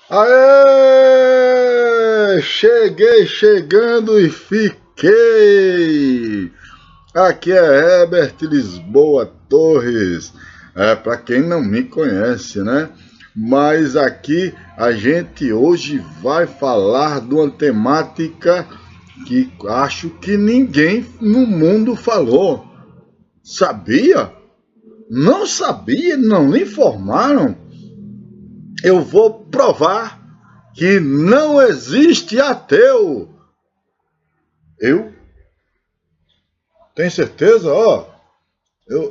Aê! Cheguei chegando e fiquei! Aqui é Herbert Lisboa Torres. Para quem não me conhece, né? Mas aqui a gente hoje vai falar de uma temática que acho que ninguém no mundo falou. Sabia? Não sabia? Não lhe informaram? Eu vou provar que não existe ateu. Eu tenho certeza, ó.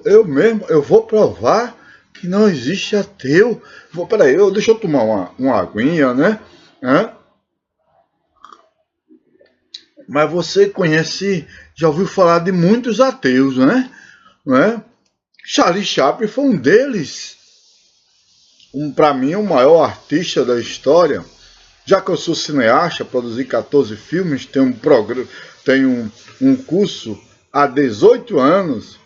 Eu mesmo, eu vou provar que não existe ateu. Peraí, deixa eu tomar uma aguinha, né? Mas você conhece, já ouviu falar de muitos ateus, né? Não é? Charlie Chaplin foi um deles. Para mim, o maior artista da história. Já que eu sou cineasta, produzi 14 filmes, tenho um curso há 18 anos,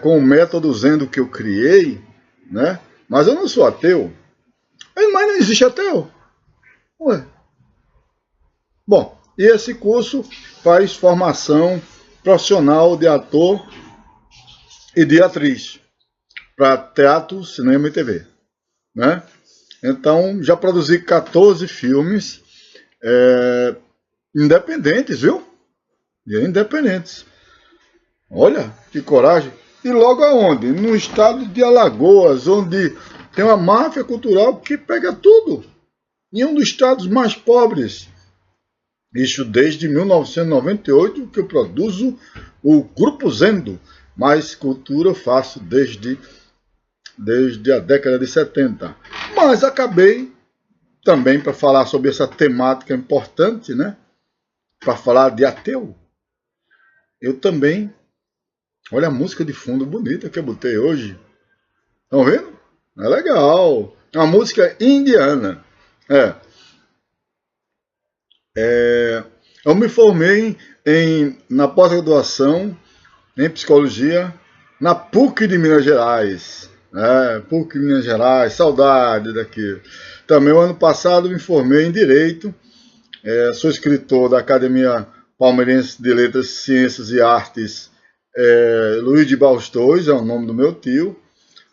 com o método Zendo que eu criei, né? Mas eu não sou ateu. Mas não existe ateu. Ué. Bom, e esse curso faz formação profissional de ator e de atriz para teatro, cinema e TV, né? Então, já produzi 14 filmes independentes, viu? Independentes. Olha, que coragem. E logo aonde? No estado de Alagoas, onde tem uma máfia cultural que pega tudo. Em um dos estados mais pobres. Isso desde 1998 que eu produzo o Grupo Zendo. Mas cultura eu faço desde a década de 70. Mas acabei também para falar sobre essa temática importante, né? Para falar de ateu. Eu também, olha a música de fundo bonita que eu botei hoje. Estão vendo? É legal. É uma música indiana. Eu me formei na pós-graduação em psicologia na PUC de Minas Gerais. PUC Minas Gerais, saudade daqui. Também o ano passado me formei em Direito, sou escritor da Academia Palmeirense de Letras, Ciências e Artes, Luiz de Balstôs, é o nome do meu tio,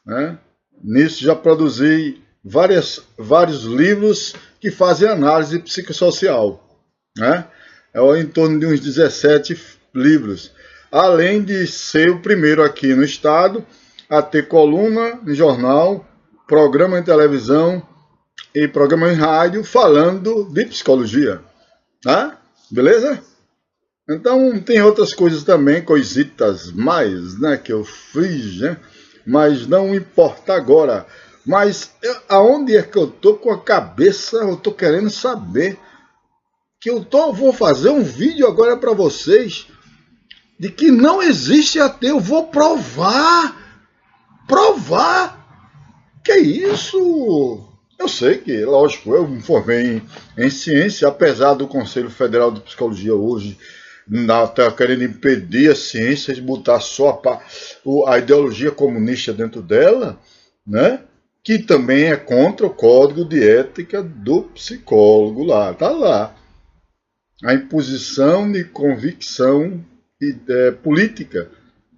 né? Nisso já produzi vários livros que fazem análise psicossocial, né? Em torno de uns 17 livros, além de ser o primeiro aqui no estado a ter coluna em jornal, programa em televisão e programa em rádio falando de psicologia. Tá? Beleza? Então tem outras coisas também, coisitas mais, né, que eu fiz, né? Mas não importa agora. Mas aonde é que eu tô com a cabeça? Eu tô querendo saber. Vou fazer um vídeo agora para vocês de que não existe ateu. Vou provar. Que isso? Eu sei que, lógico, eu me formei em ciência, apesar do Conselho Federal de Psicologia hoje está querendo impedir a ciência de botar só a ideologia comunista dentro dela, né? Que também é contra o código de ética do psicólogo lá, tá lá. A imposição de convicção política,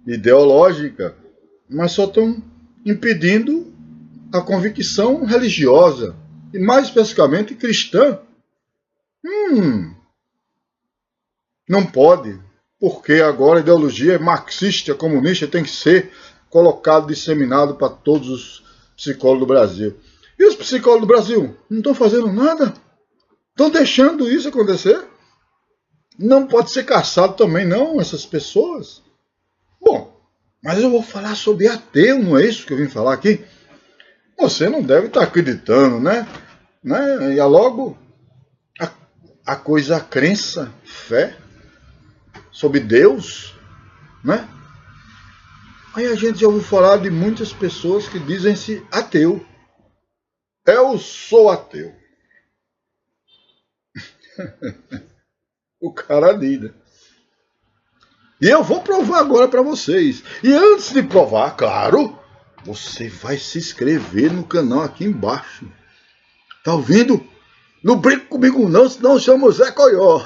ideológica, mas só estão impedindo a convicção religiosa, e mais especificamente cristã. Não pode, porque agora a ideologia marxista, comunista, tem que ser colocado, disseminado para todos os psicólogos do Brasil. E os psicólogos do Brasil não estão fazendo nada? Estão deixando isso acontecer? Não pode ser caçado também, não, essas pessoas? Bom, mas eu vou falar sobre ateu, não é isso que eu vim falar aqui? Você não deve estar acreditando, né? E é logo a coisa, a crença, fé sobre Deus, né? Aí a gente já ouviu falar de muitas pessoas que dizem-se ateu. Eu sou ateu. O cara lida. E eu vou provar agora para vocês. E antes de provar, claro, você vai se inscrever no canal aqui embaixo. Tá ouvindo? Não brinque comigo não, senão eu chamo o Zé Coió.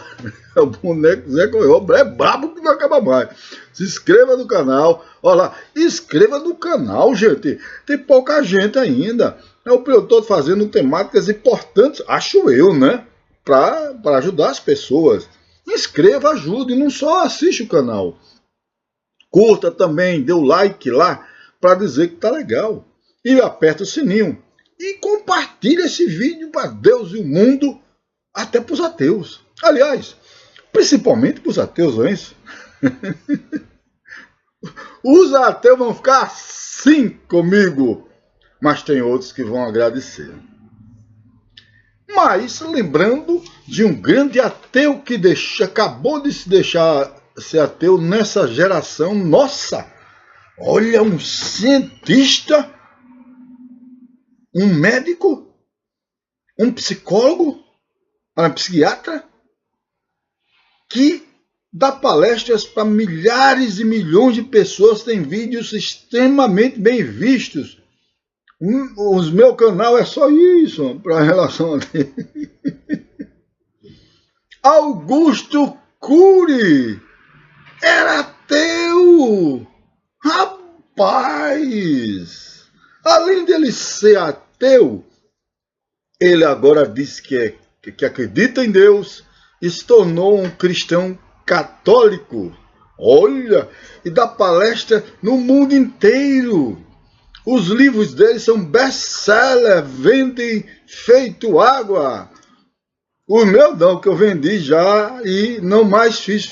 O boneco Zé Coió é brabo que não acaba mais. Se inscreva no canal. Olha lá, inscreva no canal, gente. Tem pouca gente ainda. Eu estou fazendo temáticas importantes, acho eu, né? Para ajudar as pessoas. Inscreva, ajude, não só assiste o canal. Curta também, dê o like lá para dizer que tá legal. E aperta o sininho. E compartilha esse vídeo para Deus e o mundo, até para os ateus. Aliás, principalmente para os ateus, não é isso? Os ateus vão ficar assim comigo, mas tem outros que vão agradecer. Mas lembrando de um grande ateu que acabou de se deixar ser ateu nessa geração nossa. Olha, um cientista, um médico, um psicólogo, um psiquiatra, que dá palestras para milhares e milhões de pessoas, tem vídeos extremamente bem vistos. O meu canal é só isso, para relação a ele. Augusto Cury era ateu. Rapaz! Além dele ser ateu, ele agora diz que acredita em Deus e se tornou um cristão católico. Olha, e dá palestra no mundo inteiro. Os livros dele são best-seller, vendem feito água. O meu não, que eu vendi já e não mais fiz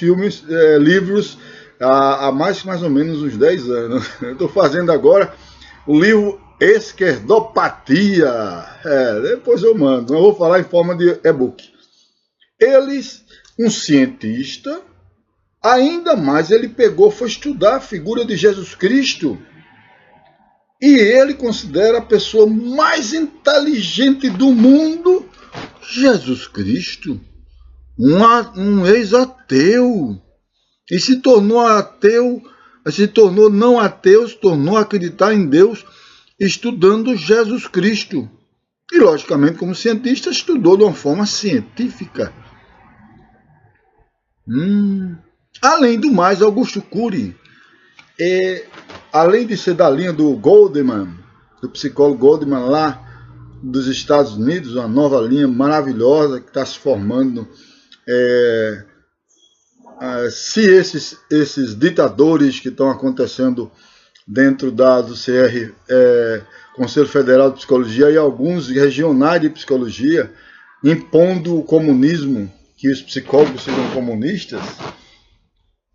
livros há mais ou menos uns 10 anos. Estou fazendo agora o livro Esquerdopatia. Depois eu mando, não vou falar em forma de e-book. Eles, um cientista, ainda mais ele foi estudar a figura de Jesus Cristo. E ele considera a pessoa mais inteligente do mundo, Jesus Cristo, um ex-ateu. E se tornou não ateu, se tornou a acreditar em Deus, estudando Jesus Cristo. E, logicamente, como cientista, estudou de uma forma científica. Além do mais, Augusto Cury, além de ser da linha do Goldman, do psicólogo Goldman lá dos Estados Unidos, uma nova linha maravilhosa que está se formando. Se esses ditadores que estão acontecendo dentro do CR, Conselho Federal de Psicologia, e alguns regionais de psicologia, impondo o comunismo, que os psicólogos sejam comunistas,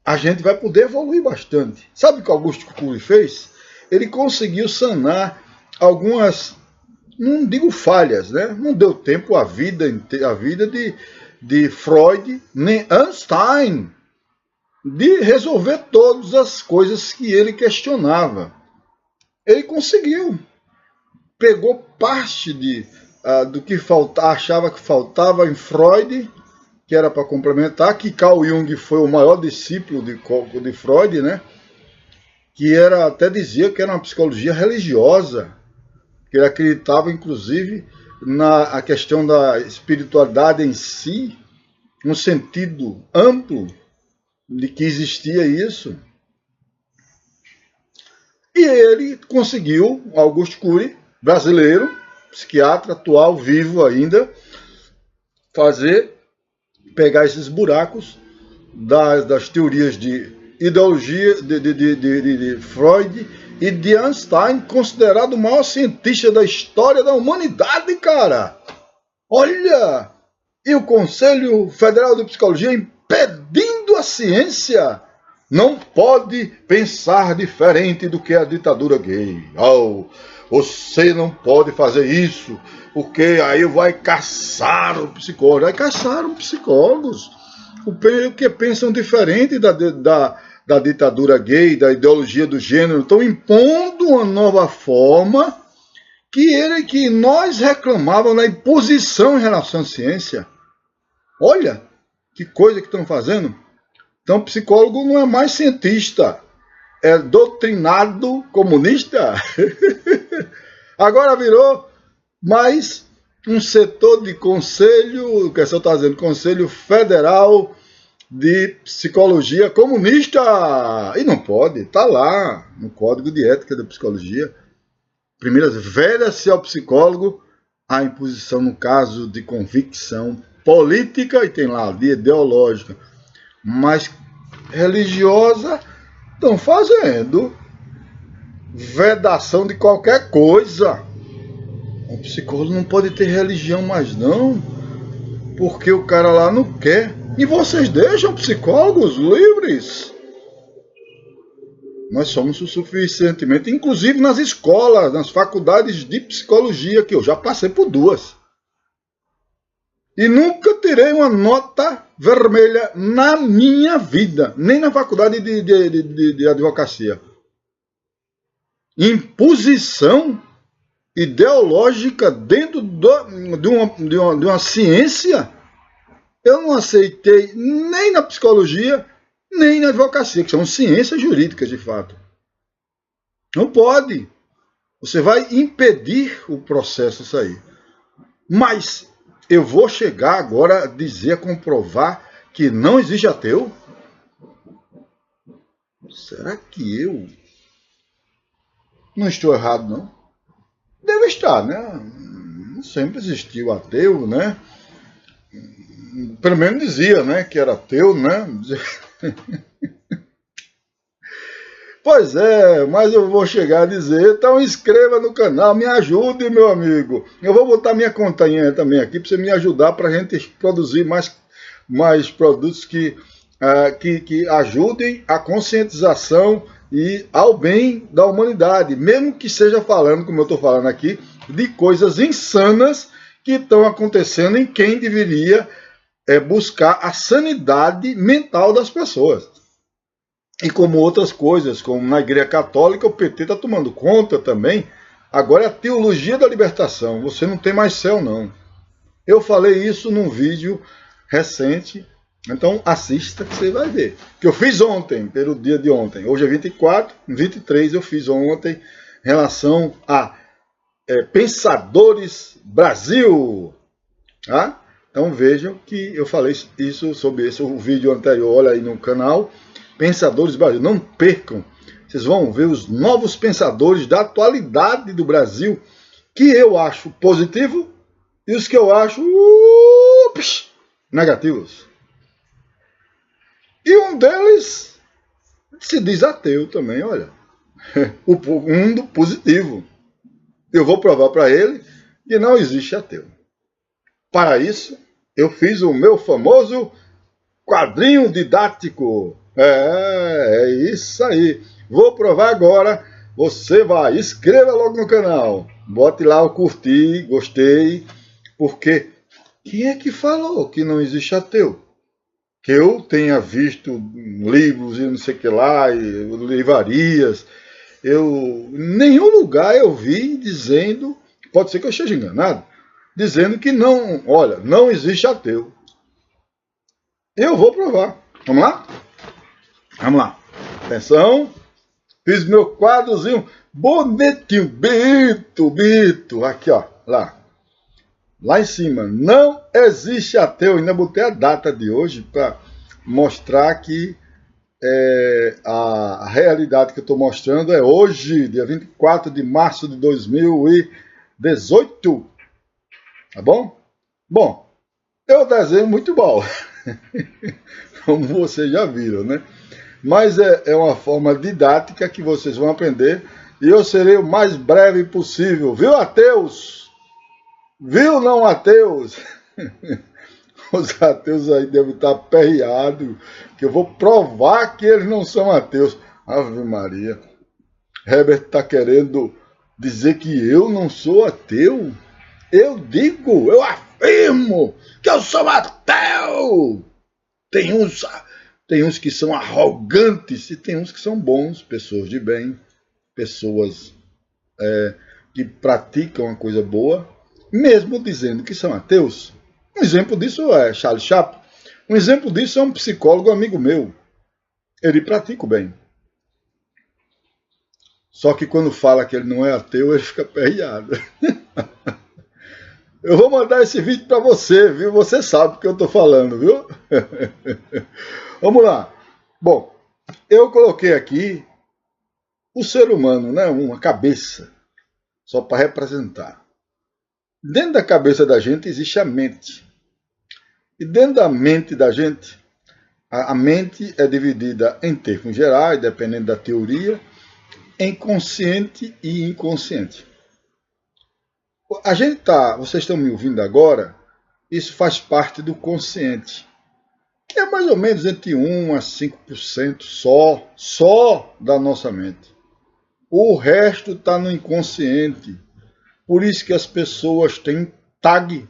a gente vai poder evoluir bastante. Sabe o que Augusto Cury fez? Ele conseguiu sanar algumas, não digo falhas, né? Não deu tempo à vida de Freud nem Einstein de resolver todas as coisas que ele questionava. Ele conseguiu. Pegou parte do que achava que faltava em Freud, que era para complementar, que Carl Jung foi o maior discípulo de Freud, né? Que até dizia que era uma psicologia religiosa, que ele acreditava, inclusive, na questão da espiritualidade em si, um sentido amplo de que existia isso. E ele conseguiu, Augusto Cury, brasileiro, psiquiatra atual, vivo ainda, pegar esses buracos das teorias de ideologia de Freud e de Einstein, considerado o maior cientista da história da humanidade, cara. Olha! E o Conselho Federal de Psicologia impedindo a ciência. Não pode pensar diferente do que a ditadura gay. Você não pode fazer isso, porque aí vai caçar o psicólogo. Aí caçaram psicólogos, que pensam diferente da ditadura gay, da ideologia do gênero. Estão impondo uma nova forma que nós reclamávamos na imposição em relação à ciência. Olha que coisa que estão fazendo. Então, psicólogo não é mais cientista, é doutrinado comunista. Agora virou mais um setor de conselho, que você está dizendo, Conselho Federal de Psicologia Comunista. E não pode, está lá no Código de Ética da Psicologia. Primeiro, veda-se ao psicólogo a imposição, no caso de convicção política, e tem lá de ideológica, mas religiosa, estão fazendo vedação de qualquer coisa. O psicólogo não pode ter religião mais não, porque o cara lá não quer. E vocês deixam psicólogos livres? Nós somos o suficientemente, inclusive nas escolas, nas faculdades de psicologia, que eu já passei por 2. E nunca tirei uma nota vermelha na minha vida, nem na faculdade de advocacia. Imposição ideológica dentro de uma ciência, eu não aceitei nem na psicologia, nem na advocacia, que são ciências jurídicas de fato. Não pode. Você vai impedir o processo sair. Mas eu vou chegar agora a dizer, a comprovar que não existe ateu? Será que eu não estou errado, não? Deve estar, né? Sempre existiu ateu, né? Pelo menos dizia, né, que era ateu, né? Pois é, mas eu vou chegar a dizer, então inscreva no canal, me ajude, meu amigo. Eu vou botar minha containha também aqui para você me ajudar, para a gente produzir mais produtos que ajudem a conscientização e ao bem da humanidade, mesmo que seja falando, como eu estou falando aqui, de coisas insanas que estão acontecendo em quem deveria buscar a sanidade mental das pessoas. E como outras coisas, como na Igreja Católica, o PT está tomando conta também. Agora é a teologia da libertação. Você não tem mais céu, não. Eu falei isso num vídeo recente. Então assista que você vai ver. Que eu fiz ontem, pelo dia de ontem. Hoje é 24, 23 eu fiz ontem, em relação a Pensadores Brasil. Tá? Então vejam que eu falei isso sobre esse o vídeo anterior, olha aí no canal. Pensadores Brasil, não percam. Vocês vão ver os novos pensadores da atualidade do Brasil, que eu acho positivo e os que eu acho negativos. E um deles se diz ateu também, olha. Um do positivo. Eu vou provar para ele que não existe ateu. Para isso, eu fiz o meu famoso quadrinho didático. É isso aí. Vou provar agora. Você vai, inscreva logo no canal. Bote lá o curtir, gostei. Porque quem é que falou que não existe ateu? Que eu tenha visto livros e não sei o que lá, e livrarias. Em nenhum lugar eu vi dizendo, pode ser que eu esteja enganado, dizendo que não, olha, não existe ateu. Eu vou provar. Vamos lá? Vamos lá. Atenção. Fiz meu quadrozinho bonitinho. Bito. Aqui, ó. Lá em cima. Não existe ateu. Ainda botei a data de hoje para mostrar que a realidade que eu estou mostrando é hoje, dia 24 de março de 2018. Tá bom? Bom, eu desenho muito mal. Como vocês já viram, né? Mas é uma forma didática que vocês vão aprender e eu serei o mais breve possível. Viu, ateus? Viu, não ateus? Os ateus aí devem estar aperreados, que eu vou provar que eles não são ateus. Ave Maria. Herbert está querendo dizer que eu não sou ateu? Eu afirmo que eu sou ateu! Tem uns que são arrogantes e tem uns que são bons, pessoas de bem, pessoas que praticam a coisa boa, mesmo dizendo que são ateus. Um exemplo disso é Charles Chaplin. Um exemplo disso é um psicólogo amigo meu. Ele pratica o bem. Só que quando fala que ele não é ateu, ele fica aperreado. Eu vou mandar esse vídeo para você, viu? Você sabe o que eu estou falando, viu? Vamos lá. Bom, eu coloquei aqui o ser humano, né? Uma cabeça, só para representar. Dentro da cabeça da gente existe a mente. E dentro da mente da gente, a mente é dividida em termos gerais, dependendo da teoria, em consciente e inconsciente. A gente vocês estão me ouvindo agora, isso faz parte do consciente, que é mais ou menos entre 1 a 5% só da nossa mente. O resto está no inconsciente. Por isso que as pessoas têm TAG,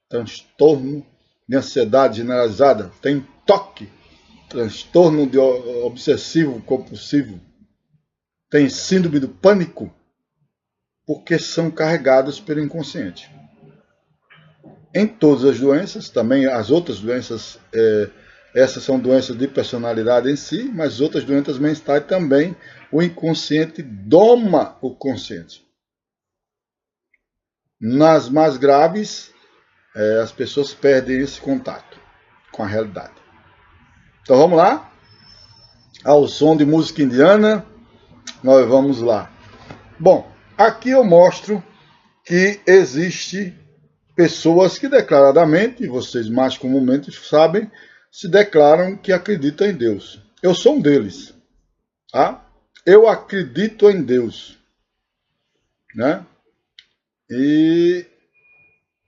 transtorno de ansiedade generalizada, tem TOC, transtorno de obsessivo compulsivo, tem síndrome do pânico, porque são carregados pelo inconsciente. Em todas as doenças, também as outras doenças, essas são doenças de personalidade em si, mas outras doenças mentais também, o inconsciente doma o consciente. Nas mais graves, as pessoas perdem esse contato com a realidade. Então vamos lá? Ao som de música indiana, nós vamos lá. Bom, aqui eu mostro que existe pessoas que declaradamente, vocês mais comumente sabem, se declaram que acreditam em Deus. Eu sou um deles. Tá? Eu acredito em Deus. Né? E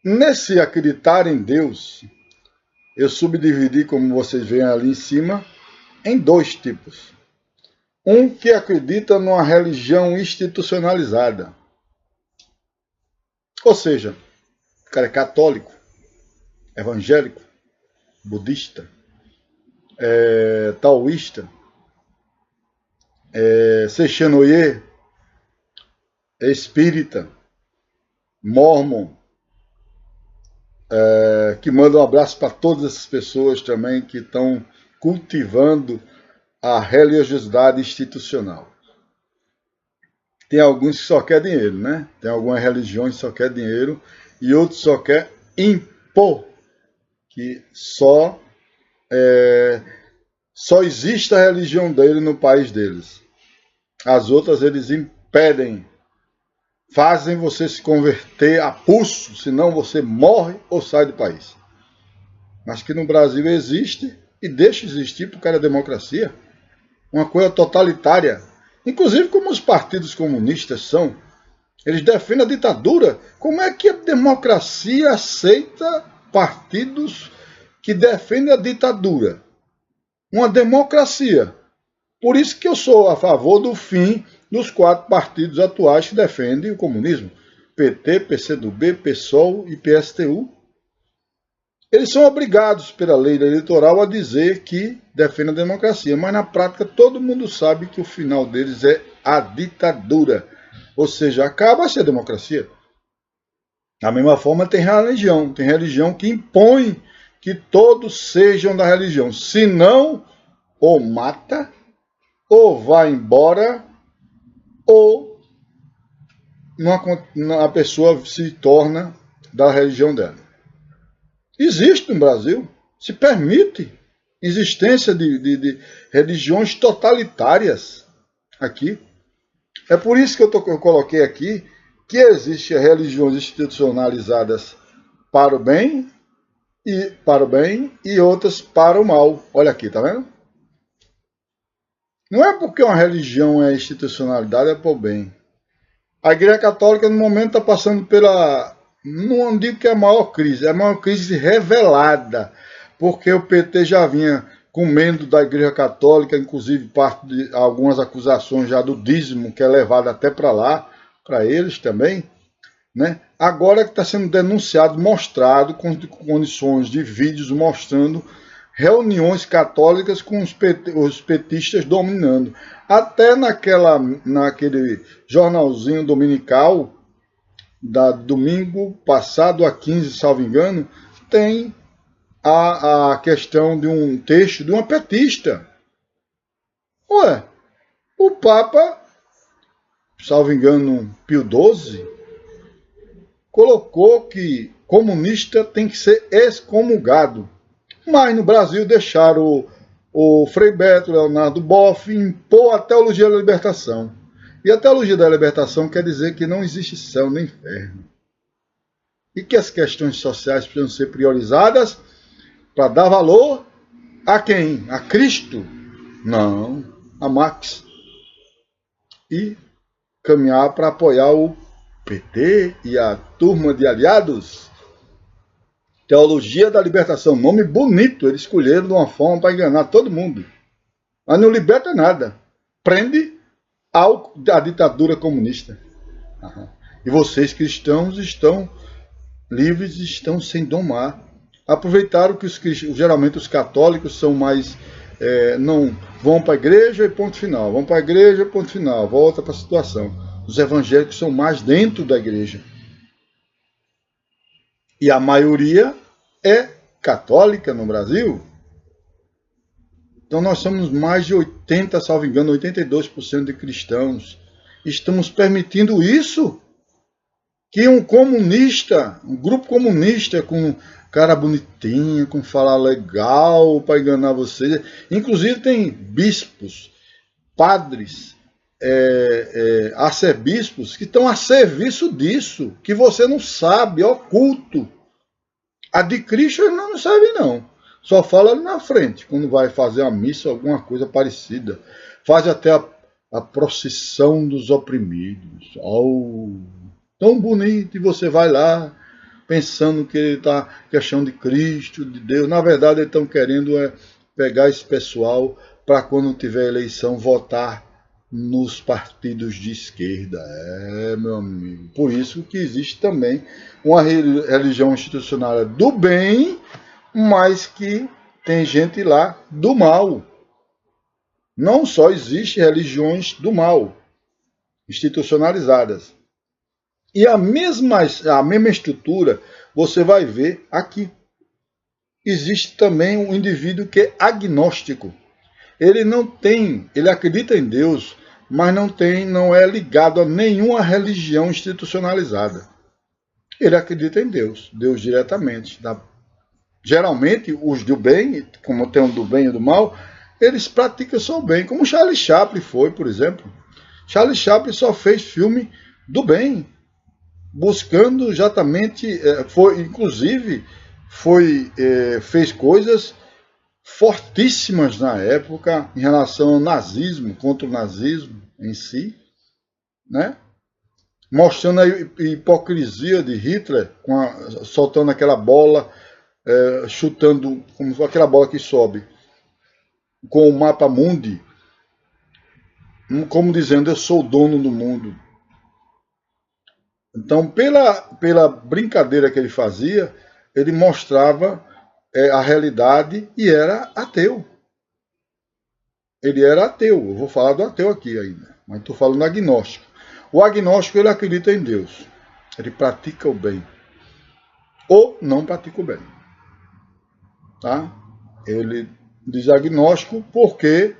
nesse acreditar em Deus, eu subdividi, como vocês veem ali em cima, em 2 tipos. Um que acredita numa religião institucionalizada. Ou seja, o cara é católico, evangélico, budista, taoísta, Seixanoye, espírita, mormon, que manda um abraço para todas essas pessoas também que estão cultivando a religiosidade institucional. Tem alguns que só querem dinheiro, né? Tem algumas religiões que só querem dinheiro e outros só querem impor que só existe a religião dele no país deles. As outras eles impedem, fazem você se converter a pulso, senão você morre ou sai do país. Mas que no Brasil existe e deixa existir porque era democracia. Uma coisa totalitária. Inclusive como os partidos comunistas são. Eles defendem a ditadura. Como é que a democracia aceita partidos que defendem a ditadura? Uma democracia. Por isso que eu sou a favor do fim dos 4 partidos atuais que defendem o comunismo. PT, PCdoB, PSOL e PSTU. Eles são obrigados pela lei eleitoral a dizer que defendem a democracia, mas na prática todo mundo sabe que o final deles é a ditadura. Ou seja, acaba-se a democracia. Da mesma forma tem religião que impõe que todos sejam da religião. Se não, ou mata, ou vai embora, ou a pessoa se torna da religião dela. Existe no Brasil, se permite existência de religiões totalitárias aqui. É por isso que eu coloquei aqui que existem religiões institucionalizadas para o bem e outras para o mal. Olha aqui, tá vendo? Não é porque uma religião é institucionalidade, é para o bem. A Igreja Católica, no momento, está passando pela... Não digo que é a maior crise revelada, porque o PT já vinha comendo da Igreja Católica, inclusive parte de algumas acusações já do dízimo, que é levado até para lá, para eles também, né? Agora que está sendo denunciado, mostrado, com condições de vídeos mostrando reuniões católicas com os petistas dominando. Até naquele jornalzinho dominical, da domingo passado a 15, salvo engano, tem a questão de um texto de uma petista. Ué, o Papa, salvo engano, Pio XII, colocou que comunista tem que ser excomungado. Mas no Brasil deixaram o Frei Beto Leonardo Boff impor a teologia da libertação. E a teologia da libertação quer dizer que não existe céu nem inferno. E que as questões sociais precisam ser priorizadas para dar valor a quem? A Cristo? Não, a Marx. E caminhar para apoiar o PT e a turma de aliados. Teologia da libertação, nome bonito, eles escolheram de uma forma para enganar todo mundo. Mas não liberta nada. Prende a ditadura comunista. E vocês cristãos estão livres, estão sem domar. Aproveitaram que geralmente os católicos são mais... não vão para a igreja e ponto final. Vão para a igreja e ponto final. Volta para a situação. Os evangélicos são mais dentro da igreja. E a maioria é católica no Brasil. Então nós somos mais de 80, salvo engano, 82% de cristãos. Estamos permitindo isso? Que um comunista, um grupo comunista com cara bonitinho, com falar legal para enganar vocês. Inclusive tem bispos, padres, arcebispos que estão a serviço disso, que você não sabe, oculto. A de Cristo ele não serve não. Só fala ali na frente, quando vai fazer a missa, alguma coisa parecida. Faz até a procissão dos oprimidos. Oh, tão bonito, e você vai lá pensando que ele está questão de Cristo, de Deus. Na verdade, eles estão querendo pegar esse pessoal para quando tiver eleição votar nos partidos de esquerda. Meu amigo. Por isso que existe também uma religião institucional do bem, mas que tem gente lá do mal. Não só existe religiões do mal, institucionalizadas. E a mesma estrutura você vai ver aqui. Existe também um indivíduo que é agnóstico. Ele acredita em Deus, mas não é ligado a nenhuma religião institucionalizada. Ele acredita em Deus diretamente. Geralmente, os do bem, como tem um do bem e do mal, eles praticam só o bem, como Charlie Chaplin foi, por exemplo. Charlie Chaplin só fez filme do bem, buscando exatamente, fez coisas fortíssimas na época em relação ao nazismo, contra o nazismo em si, né? Mostrando a hipocrisia de Hitler, soltando aquela bola, chutando, como aquela bola que sobe, com o mapa mundi, como dizendo, eu sou o dono do mundo. Então, pela brincadeira que ele fazia, ele mostrava a realidade e era ateu. Ele era ateu. Eu vou falar do ateu aqui ainda, mas estou falando agnóstico. O agnóstico, ele acredita em Deus. Ele pratica o bem. Ou não pratica o bem. Tá? Ele diz agnóstico porque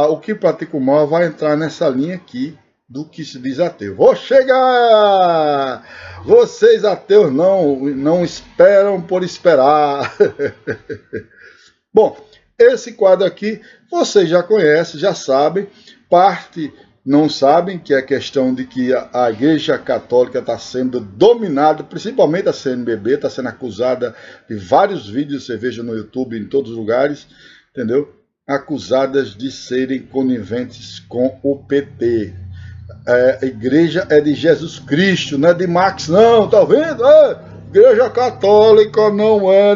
o que pratica o mal vai entrar nessa linha aqui do que se diz ateu. Vou chegar! Vocês ateus não esperam por esperar. Bom, esse quadro aqui vocês já conhecem, já sabem. Parte não sabem, que é a questão de que a Igreja Católica está sendo dominada, principalmente a CNBB, está sendo acusada de vários vídeos, você veja no YouTube, em todos os lugares, entendeu? Acusadas de serem coniventes com o PT. A igreja é de Jesus Cristo, não é de Marx não, tá vendo? Igreja Católica não é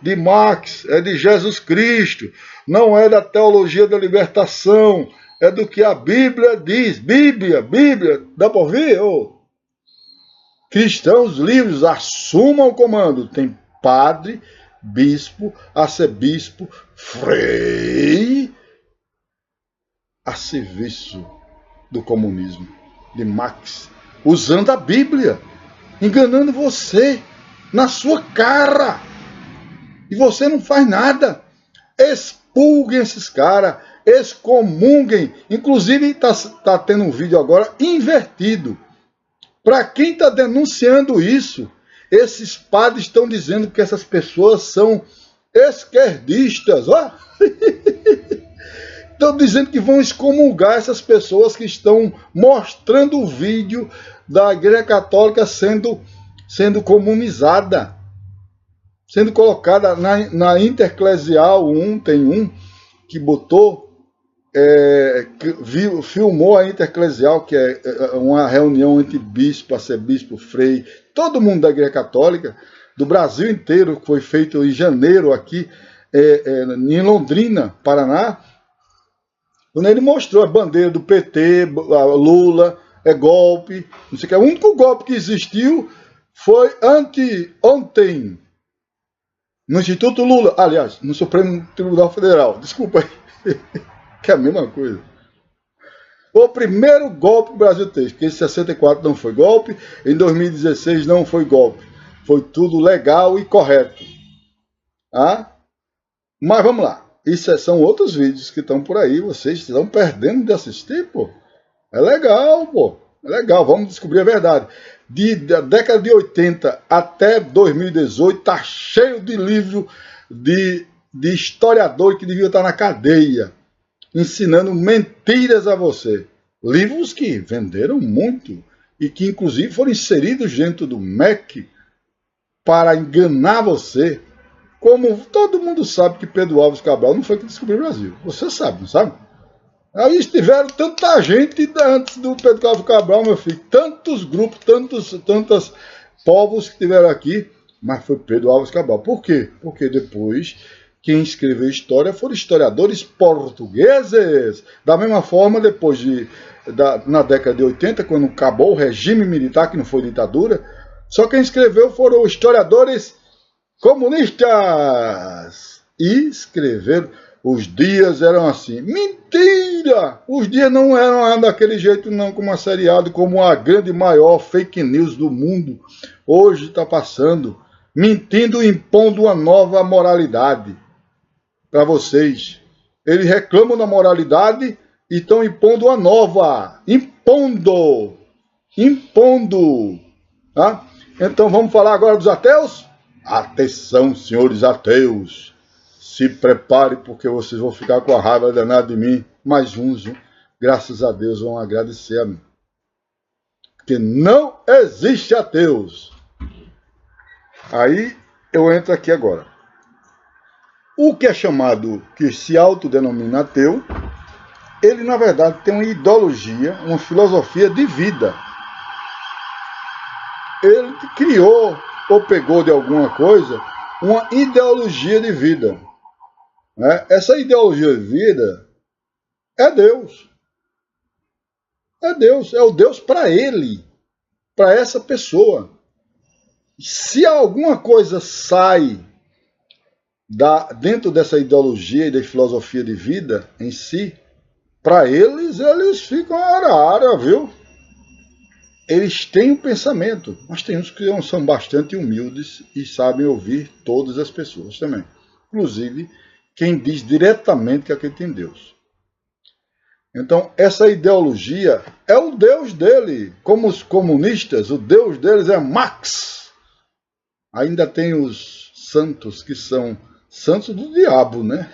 de Marx, é de Jesus Cristo, não é da teologia da libertação, é do que a Bíblia diz. Bíblia, dá para ouvir? Cristãos livres, assumam o comando. Tem padre, bispo, arcebispo, frei, a serviço do comunismo, de Marx, usando a Bíblia, enganando você, na sua cara, e você não faz nada. Expulguem esses caras, excomunguem. Inclusive está tendo um vídeo agora invertido, Para quem está denunciando isso, esses padres estão dizendo que essas pessoas são esquerdistas. Ó. Estão dizendo que vão excomungar essas pessoas que estão mostrando o vídeo da Igreja Católica sendo comunizada, sendo colocada na Interclesial 1, tem um que botou, filmou a Interclesial, que é uma reunião entre bispo, arcebispo, frei, todo mundo da Igreja Católica, do Brasil inteiro, que foi feito em janeiro aqui, em Londrina, Paraná, quando ele mostrou a bandeira do PT, a Lula, golpe, não sei o que. O único golpe que existiu foi ontem, no Instituto Lula, aliás, no Supremo Tribunal Federal, desculpa aí, que é a mesma coisa. O primeiro golpe que o Brasil teve, porque em 64 não foi golpe, em 2016 não foi golpe, foi tudo legal e correto. Ah? Mas vamos lá, isso são outros vídeos que estão por aí, vocês estão perdendo de assistir, pô. É legal, pô, é legal, vamos descobrir a verdade. Da década de 80 até 2018, tá cheio de livro de historiador que devia estar na cadeia, ensinando mentiras a você. Livros que venderam muito e que inclusive foram inseridos dentro do MEC para enganar você. Como todo mundo sabe que Pedro Álvares Cabral não foi que descobriu o Brasil. Você sabe, não sabe? Aí estiveram tanta gente antes do Pedro Álvares Cabral, meu filho. Tantos grupos, tantos povos que estiveram aqui. Mas foi Pedro Álvares Cabral. Por quê? Porque depois quem escreveu história foram historiadores portugueses. Da mesma forma, depois na década de 80, quando acabou o regime militar, que não foi ditadura, só quem escreveu foram historiadores comunistas. E escreveram. Os dias eram assim. Mentira! Os dias não eram daquele jeito não, como a seriado, como a grande maior fake news do mundo. Hoje está passando. Mentindo e impondo uma nova moralidade para vocês. Eles reclamam da moralidade e estão impondo uma nova. Impondo. Tá? Então vamos falar agora dos ateus? Atenção, senhores ateus. Se prepare, porque vocês vão ficar com a raiva danada de mim. Mais uns, graças a Deus, vão agradecer a mim. Porque não existe ateus. Aí eu entro aqui agora. O que é chamado, que se autodenomina ateu, ele na verdade tem uma ideologia, uma filosofia de vida. Ele criou ou pegou de alguma coisa uma ideologia de vida. Essa ideologia de vida é Deus. É Deus, é o Deus para ele, para essa pessoa. Se alguma coisa sai dentro dessa ideologia e da filosofia de vida em si, para eles ficam ara, viu? Eles têm um pensamento, mas tem uns que são bastante humildes e sabem ouvir todas as pessoas também. Inclusive, quem diz diretamente que acredita em Deus. Então, essa ideologia é o Deus dele. Como os comunistas, o Deus deles é Marx. Ainda tem os santos que são santos do diabo, né?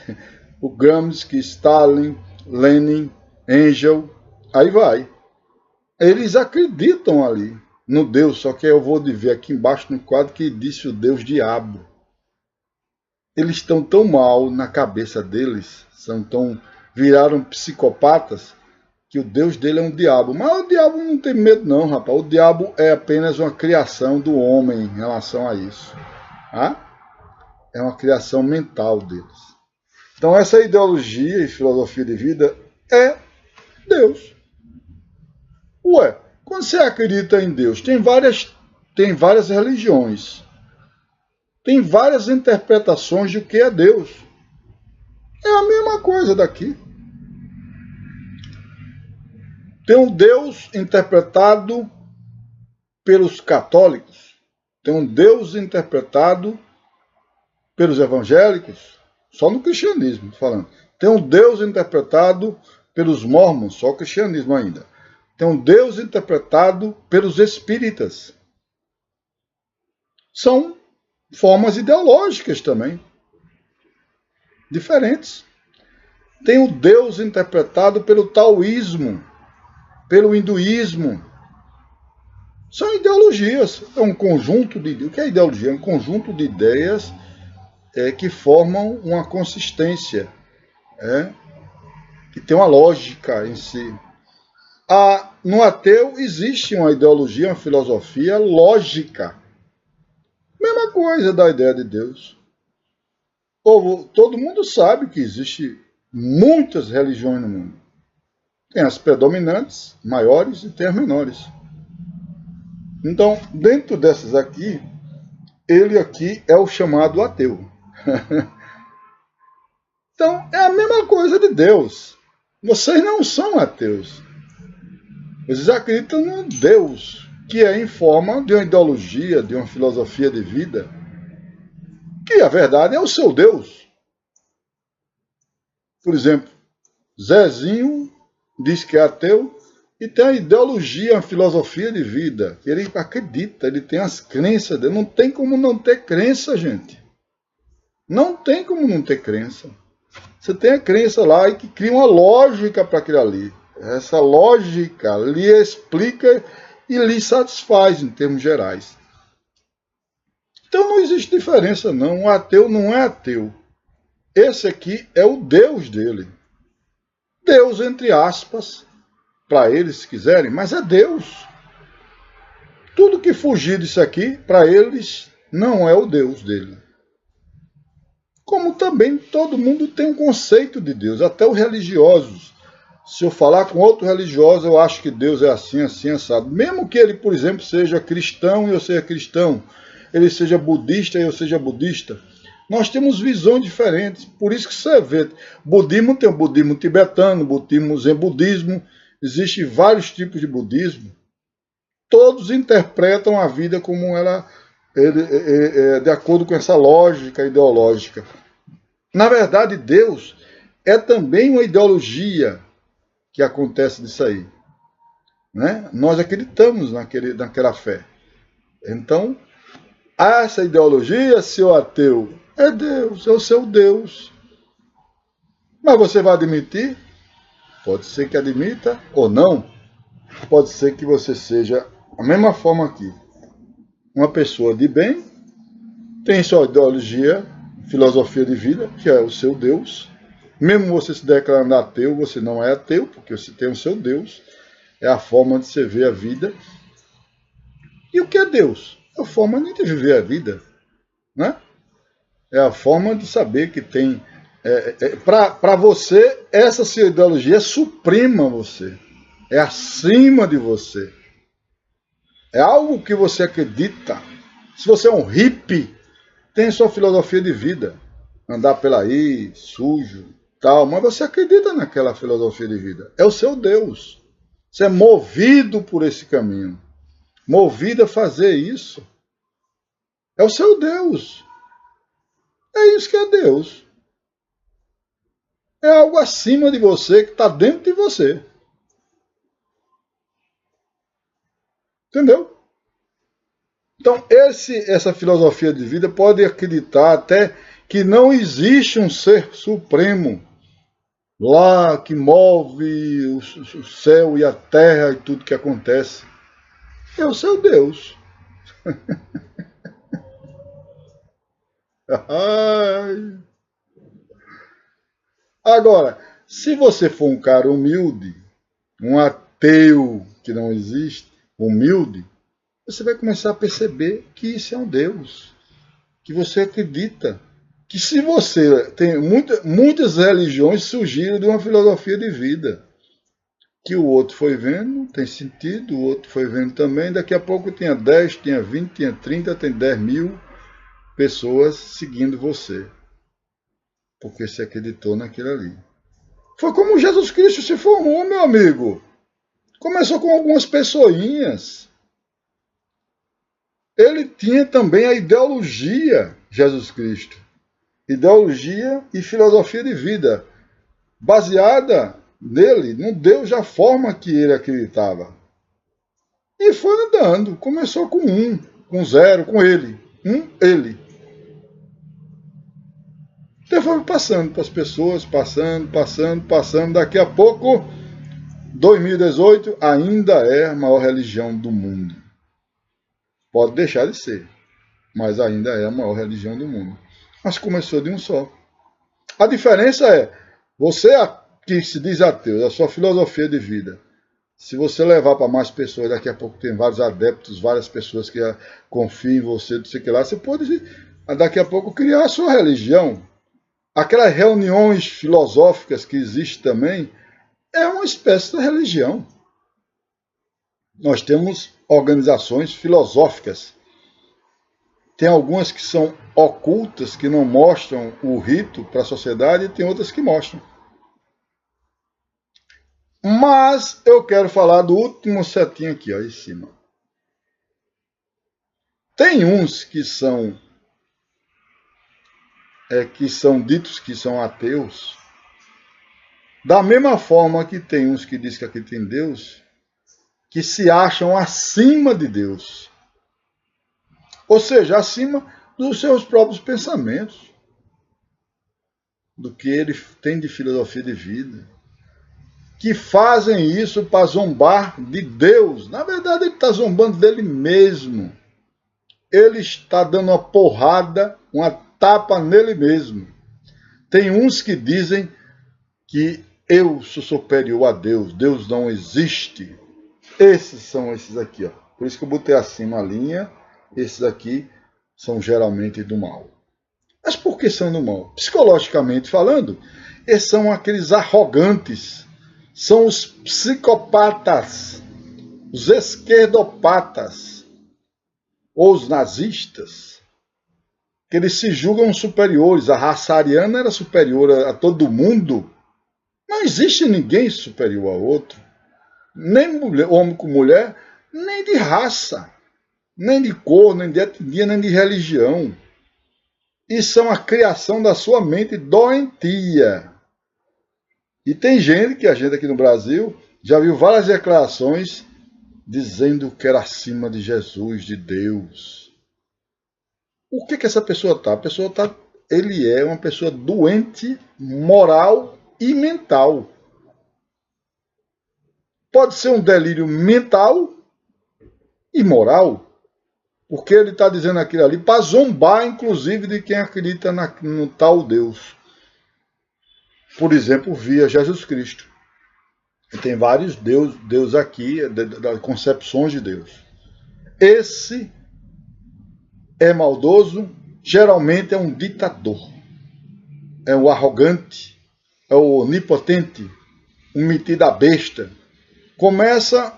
O Gramsci, Stalin, Lenin, Engel, aí vai. Eles acreditam ali no Deus, só que eu vou ver aqui embaixo no quadro que disse o Deus diabo. Eles estão tão mal na cabeça deles, viraram psicopatas, que o Deus dele é um diabo. Mas o diabo não tem medo não, rapaz. O diabo é apenas uma criação do homem em relação a isso. É uma criação mental deles. Então essa ideologia e filosofia de vida é Deus. Ué, quando você acredita em Deus, tem várias religiões. Tem várias interpretações de o que é Deus. É a mesma coisa daqui. Tem um Deus interpretado pelos católicos. Tem um Deus interpretado pelos evangélicos. Só no cristianismo, tô falando. Tem um Deus interpretado pelos mormons, só o cristianismo ainda. Tem um Deus interpretado pelos espíritas. São formas ideológicas também, diferentes. Tem o Deus interpretado pelo taoísmo, pelo hinduísmo. São ideologias, é um conjunto de... O que é ideologia? É um conjunto de ideias que formam uma consistência, que tem uma lógica em si. No ateu existe uma ideologia, uma filosofia lógica. Mesma coisa da ideia de Deus. Todo mundo sabe que existe muitas religiões no mundo. Tem as predominantes, maiores, e tem as menores. Então, dentro dessas aqui, ele aqui é o chamado ateu. Então, é a mesma coisa de Deus. Vocês não são ateus. Vocês acreditam no Deus, que é em forma de uma ideologia, de uma filosofia de vida, que a verdade é o seu Deus. Por exemplo, Zezinho diz que é ateu e tem a ideologia, a filosofia de vida. Ele acredita, ele tem as crenças dele. Não tem como não ter crença, gente. Não tem como não ter crença. Você tem a crença lá e que cria uma lógica para aquilo ali. Essa lógica lhe explica e lhe satisfaz em termos gerais. Então não existe diferença não. O ateu não é ateu. Esse aqui é o Deus dele. Deus, entre aspas, para eles se quiserem, mas é Deus. Tudo que fugir disso aqui, para eles, não é o Deus dele. Como também todo mundo tem um conceito de Deus, até os religiosos. Se eu falar com outro religioso, eu acho que Deus é assim, assim, assado. Mesmo que ele, por exemplo, seja cristão e eu seja cristão, ele seja budista e eu seja budista, nós temos visões diferentes. Por isso que você vê, budismo tem o budismo tibetano, budismo zen budismo, existem vários tipos de budismo. Todos interpretam a vida como ela de acordo com essa lógica ideológica. Na verdade, Deus é também uma ideologia que acontece disso aí. Né? Nós acreditamos naquela fé. Então, essa ideologia, seu ateu, é Deus, é o seu Deus. Mas você vai admitir? Pode ser que admita ou não. Pode ser que você seja a mesma forma aqui. Uma pessoa de bem, tem sua ideologia, filosofia de vida, que é o seu Deus. Mesmo você se declarando ateu, você não é ateu, porque você tem o seu Deus. É a forma de você ver a vida. E o que é Deus? É a forma de viver a vida. Né? É a forma de saber que tem... Para você, essa sua ideologia suprima você. É acima de você. É algo que você acredita. Se você é um hippie, tem sua filosofia de vida. Andar pela aí, sujo, tal. Mas você acredita naquela filosofia de vida. É o seu Deus. Você é movido por esse caminho. Movido a fazer isso. É o seu Deus. É isso que é Deus. É algo acima de você, que está dentro de você. Entendeu? Então, essa filosofia de vida pode acreditar até que não existe um ser supremo lá que move o céu e a terra e tudo que acontece. É o seu Deus. Agora, se você for um cara humilde, um ateu que não existe, humilde, você vai começar a perceber que isso é um Deus, que você acredita. Que se você tem muitas religiões surgiram de uma filosofia de vida, que o outro foi vendo, tem sentido, o outro foi vendo também, daqui a pouco tinha 10, tinha 20, tinha 30, tem 10 mil pessoas seguindo você, porque você acreditou naquilo ali. Foi como Jesus Cristo se formou, meu amigo. Começou com algumas pessoinhas. Ele tinha também a ideologia, Jesus Cristo. Ideologia e filosofia de vida, baseada nele, no Deus da forma que ele acreditava. E foi andando. Começou com 1, com 0, com ele. Ele. Então foi passando para as pessoas, passando. Daqui a pouco, 2018 ainda é a maior religião do mundo. Pode deixar de ser, mas ainda é a maior religião do mundo. Mas começou de um só. A diferença é, você que se diz ateu, a sua filosofia de vida, se você levar para mais pessoas, daqui a pouco tem vários adeptos, várias pessoas que confiam em você, não sei o que lá, você pode daqui a pouco criar a sua religião. Aquelas reuniões filosóficas que existem também, é uma espécie de religião. Nós temos organizações filosóficas. Tem algumas que são ocultas, que não mostram o rito para a sociedade, e tem outras que mostram. Mas eu quero falar do último setinho aqui, ó, em cima. Tem uns que são ditos que são ateus, da mesma forma que tem uns que dizem que acreditam em Deus, que se acham acima de Deus. Ou seja, acima dos seus próprios pensamentos, do que ele tem de filosofia de vida, que fazem isso para zombar de Deus. Na verdade, ele está zombando dele mesmo. Ele está dando uma porrada, uma tapa nele mesmo. Tem uns que dizem que eu sou superior a Deus, Deus não existe. Esses são esses aqui, ó. Por isso que eu botei acima a linha. Esses aqui são geralmente do mal. Mas por que são do mal? Psicologicamente falando, esses são aqueles arrogantes, são os psicopatas, os esquerdopatas, ou os nazistas, que eles se julgam superiores. A raça ariana era superior a todo mundo. Não existe ninguém superior a outro. Nem mulher, homem com mulher, nem de raça, nem de cor, nem de etnia, nem de religião. E são a criação da sua mente doentia. E tem gente, que a gente aqui no Brasil, já viu várias declarações dizendo que era acima de Jesus, de Deus. O que essa pessoa está? A pessoa está, ele é uma pessoa doente, moral e mental. Pode ser um delírio mental e moral, porque ele está dizendo aquilo ali para zombar, inclusive, de quem acredita no tal Deus. Por exemplo, via Jesus Cristo. E tem vários Deus aqui, concepções de Deus. Esse é maldoso, geralmente é um ditador. É um arrogante, é o onipotente, um metido a besta. Começa,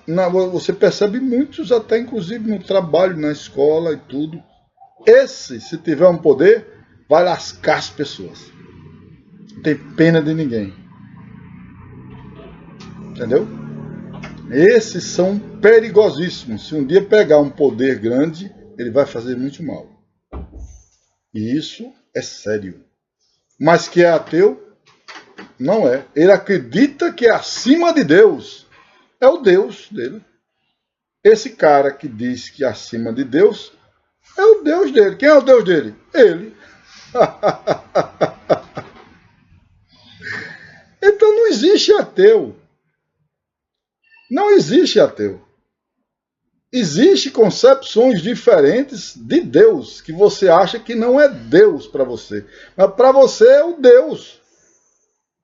você percebe muitos até inclusive no trabalho, na escola e tudo. Esse, se tiver um poder, vai lascar as pessoas. Não tem pena de ninguém. Entendeu? Esses são perigosíssimos. Se um dia pegar um poder grande, ele vai fazer muito mal. E isso é sério. Mas que é ateu, não é. Ele acredita que é acima de Deus. É o Deus dele. Esse cara que diz que é acima de Deus, é o Deus dele. Quem é o Deus dele? Ele. Então não existe ateu. Não existe ateu. Existem concepções diferentes de Deus, que você acha que não é Deus para você. Mas para você é o Deus.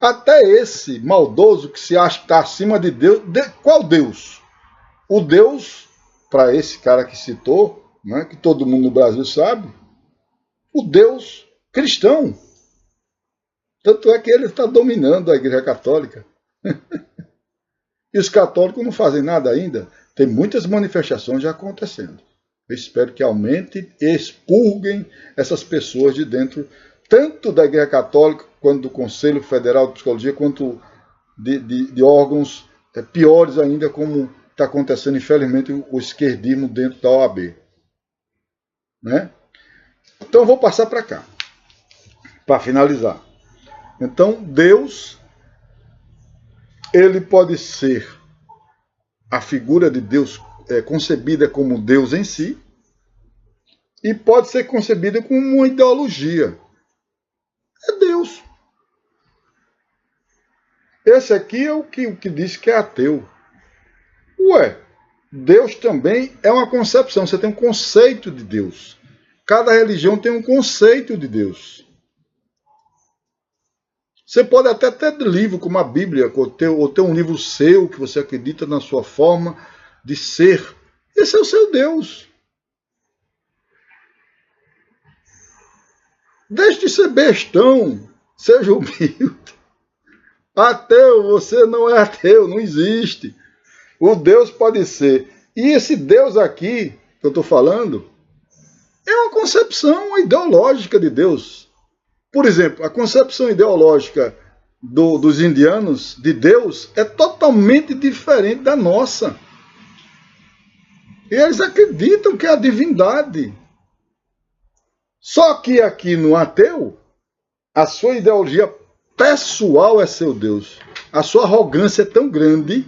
Até esse maldoso que se acha que está acima de Deus. Qual Deus? O Deus, para esse cara que citou, né, que todo mundo no Brasil sabe, o Deus cristão. Tanto é que ele está dominando a Igreja Católica. E os católicos não fazem nada ainda. Tem muitas manifestações já acontecendo. Eu espero que aumente e expurguem essas pessoas de dentro, tanto da Igreja Católica, quanto do Conselho Federal de Psicologia, quanto de órgãos piores ainda, como está acontecendo, infelizmente, o esquerdismo dentro da OAB. Né? Então, eu vou passar para cá, para finalizar. Então, Deus ele pode ser a figura de Deus concebida como Deus em si, e pode ser concebida como uma ideologia. É Deus. Esse aqui é o que diz que é ateu. Ué, Deus também é uma concepção, você tem um conceito de Deus. Cada religião tem um conceito de Deus. Você pode até ter livro como a Bíblia, ou ter um livro seu, que você acredita na sua forma de ser. Esse é o seu Deus. Deixe de ser bestão, seja humilde. Ateu, você não é ateu, não existe. O Deus pode ser. E esse Deus aqui, que eu estou falando, é uma concepção ideológica de Deus. Por exemplo, a concepção ideológica dos indianos de Deus é totalmente diferente da nossa. E eles acreditam que é a divindade. Só que aqui no ateu, a sua ideologia pessoal é seu Deus. A sua arrogância é tão grande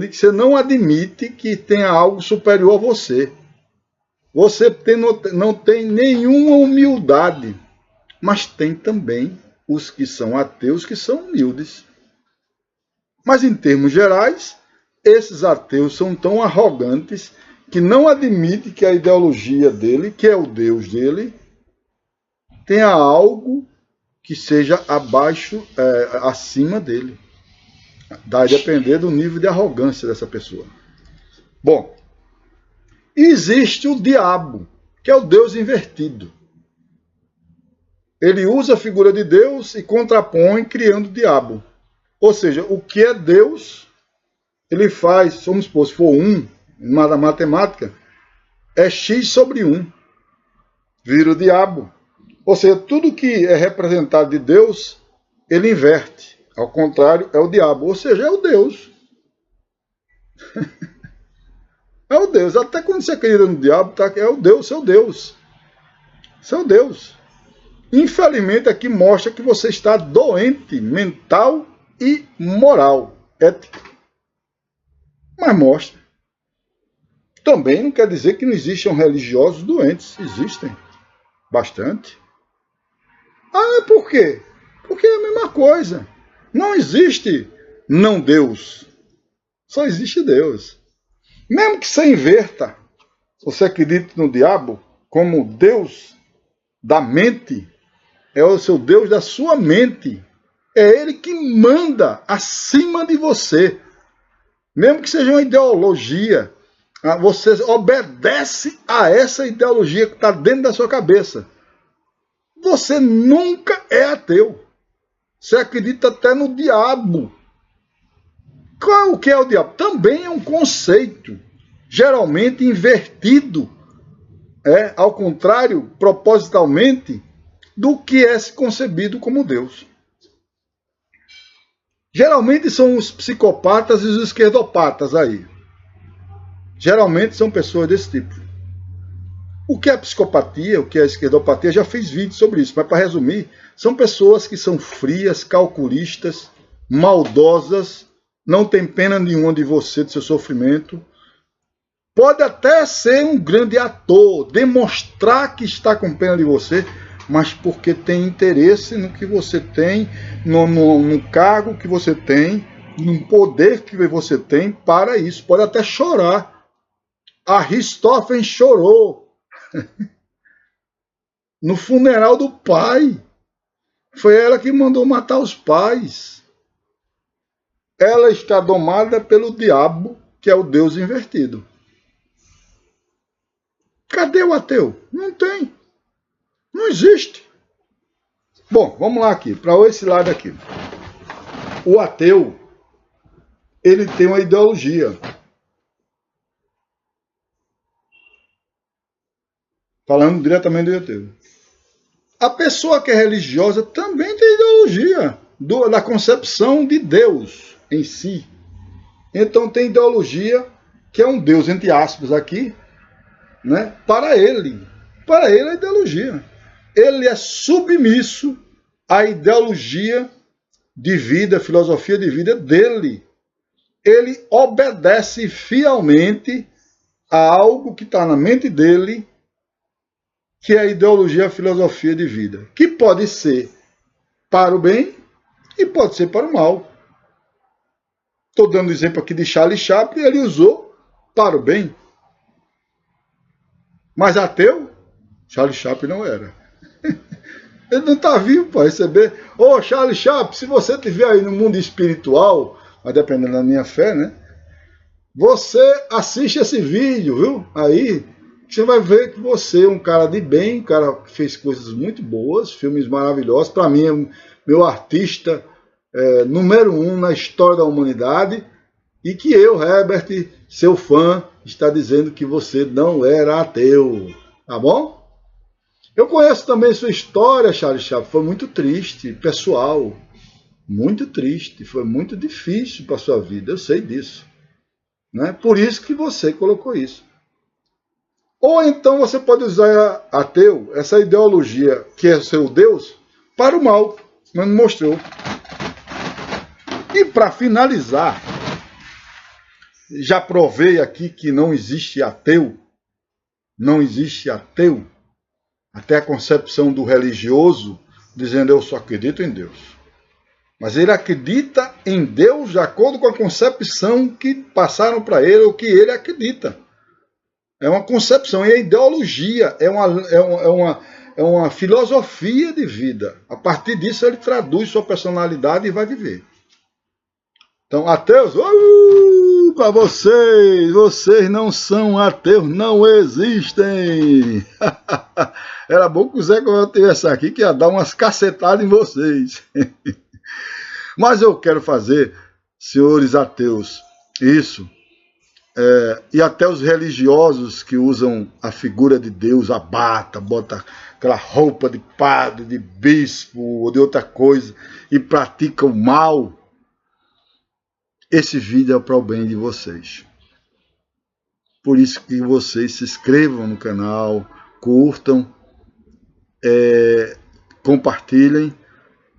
que você não admite que tenha algo superior a você. Você não tem nenhuma humildade. Mas tem também os que são ateus que são humildes. Mas em termos gerais, esses ateus são tão arrogantes que não admitem que a ideologia dele, que é o Deus dele, tenha algo que seja acima dele. Vai depender do nível de arrogância dessa pessoa. Bom, existe o diabo, que é o Deus invertido. Ele usa a figura de Deus e contrapõe criando o diabo. Ou seja, o que é Deus, ele faz, vamos supor, se for 1, na matemática, é x sobre 1. Vira o diabo. Ou seja, tudo que é representado de Deus, ele inverte. Ao contrário, é o diabo. Ou seja, é o Deus. É o Deus. Até quando você acredita no diabo, é o Deus, seu Deus. Seu Deus. Infelizmente, aqui mostra que você está doente mental e moral, ética. Mas mostra. Também não quer dizer que não existam religiosos doentes. Existem. Bastante. Ah, por quê? Porque é a mesma coisa. Não existe não Deus. Só existe Deus. Mesmo que você inverta, você acredita no diabo como Deus da mente, é o seu Deus da sua mente. É ele que manda acima de você. Mesmo que seja uma ideologia, você obedece a essa ideologia que está dentro da sua cabeça. Você nunca é ateu. Você acredita até no diabo. O que é o diabo? Também é um conceito, geralmente invertido, ao contrário, propositalmente, do que é concebido como Deus. Geralmente são os psicopatas e os esquerdopatas aí. Geralmente são pessoas desse tipo. O que é psicopatia, o que é esquerdopatia, já fiz vídeo sobre isso, mas para resumir, são pessoas que são frias, calculistas, maldosas, não tem pena nenhuma de você, de seu sofrimento. Pode até ser um grande ator, demonstrar que está com pena de você, mas porque tem interesse no que você tem, no cargo que você tem, no poder que você tem para isso. Pode até chorar. A Richthofen chorou no funeral do pai. Foi ela que mandou matar os pais. Ela está domada pelo diabo, que é o Deus invertido. Cadê o ateu? Não tem. Não existe. Bom, vamos lá aqui, para esse lado aqui. O ateu, ele tem uma ideologia. Falando diretamente do ateu. A pessoa que é religiosa também tem ideologia da concepção de Deus em si. Então tem ideologia que é um Deus, entre aspas, aqui, né? Para ele. Para ele é ideologia. Ele é submisso à ideologia de vida, filosofia de vida dele. Ele obedece fielmente a algo que está na mente dele, que é a ideologia, a filosofia de vida, que pode ser para o bem e pode ser para o mal. Estou dando exemplo aqui de Charles Chaplin, ele usou para o bem. Mas ateu, Charles Chaplin não era. Ele não está vivo para receber. Ô, Charles Chaplin, se você estiver aí no mundo espiritual, mas dependendo da minha fé, né? Você assiste esse vídeo, viu? Aí você vai ver que você é um cara de bem, um cara que fez coisas muito boas, filmes maravilhosos. Para mim, é meu artista número 1 na história da humanidade. E que eu, Herbert, seu fã, está dizendo que você não era ateu. Tá bom? Eu conheço também sua história, Charles Chaplin. Foi muito triste, pessoal. Muito triste. Foi muito difícil para a sua vida. Eu sei disso. Né? Por isso que você colocou isso. Ou então você pode usar ateu, essa ideologia que é seu Deus, para o mal. Mas não mostrou. E para finalizar, já provei aqui que não existe ateu. Não existe ateu. Até a concepção do religioso, dizendo eu só acredito em Deus. Mas ele acredita em Deus de acordo com a concepção que passaram para ele, ou que ele acredita. É uma concepção, é ideologia, é uma filosofia de vida. A partir disso ele traduz sua personalidade e vai viver. Então, ateus, para vocês não são ateus, não existem. Era bom que o Zé Coelho estivesse aqui, que ia dar umas cacetadas em vocês. Mas eu quero fazer, senhores ateus, isso, e até os religiosos que usam a figura de Deus, a bata, bota aquela roupa de padre, de bispo ou de outra coisa, e praticam mal. Esse vídeo é para o bem de vocês. Por isso que vocês se inscrevam no canal, curtam, compartilhem,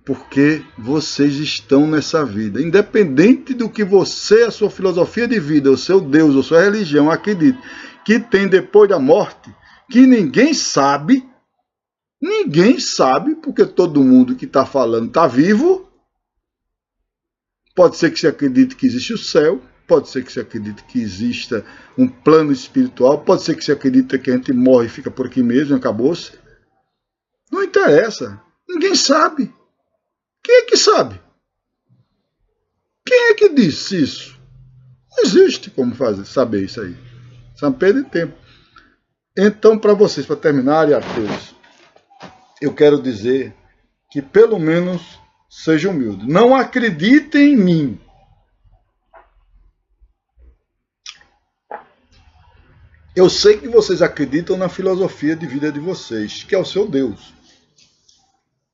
porque vocês estão nessa vida. Independente do que você, a sua filosofia de vida, o seu Deus, a sua religião acredite, que tem depois da morte, que ninguém sabe, porque todo mundo que está falando está vivo. Pode ser que você acredite que existe o céu, pode ser que você acredite que exista um plano espiritual, pode ser que você acredite que a gente morre e fica por aqui mesmo, acabou-se. Não interessa, ninguém sabe. Quem é que sabe? Quem é que disse isso? Não existe como saber isso aí. Só perda de tempo. Então, para vocês, para terminar, ateus, eu quero dizer que pelo menos seja humilde. Não acreditem em mim. Eu sei que vocês acreditam na filosofia de vida de vocês, que é o seu Deus.